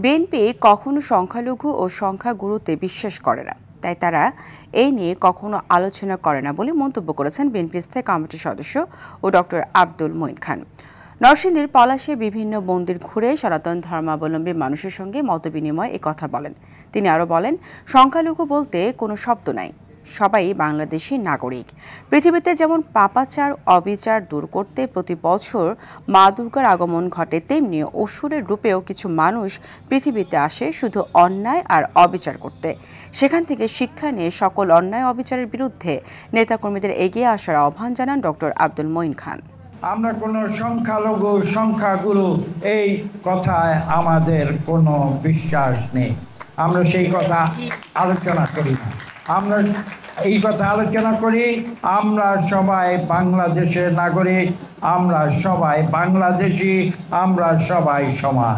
BNP কখনো সংখ্যালঘু ও সংখ্যাগুরুতে বিশ্বাস করে না, তাই তারা এই নিয়ে কখনো আলোচনা করে না বলে মন্তব্য করেছেন বিএনপির স্থায়ী কমিটির সদস্য ও ডক্টর আব্দুল মঈন খান। নরসিংদীর পলাশে বিভিন্ন মন্দির ঘুরে সনাতন ধর্মাবলম্বী মানুষের সঙ্গে মতবিনিময় কথা বলেন। তিনি আরও বলেন, সংখ্যালঘু বলতে কোনো শব্দ নাই, সবাই বাংলাদেশী নাগরিক। পৃথিবীতে যেমন পাপাচার অবিচার দূর করতে প্রতি বছর মা দুর্গার আগমন ঘটে, তেমনি অসুরের রূপেও কিছু মানুষ পৃথিবীতে আসে শুধু অন্যায় আর অবিচার করতে। সেখান থেকে শিক্ষা নিয়ে সকল অন্যায় অবিচারের বিরুদ্ধে নেতাকর্মীদের এগিয়ে আসার আহ্বান জানান ডক্টর আব্দুল মঈন খান। আমরা কোনো সংখ্যালঘু সংখ্যাগুরু এই কথায় আমাদের কোনো বিশ্বাস নেই। আমরা সেই কথা আলোচনা করি না। আমরা এই কথা আলোচনা করি, আমরা সবাই বাংলাদেশের নাগরিক, আমরা সবাই বাংলাদেশি, আমরা সবাই সমান।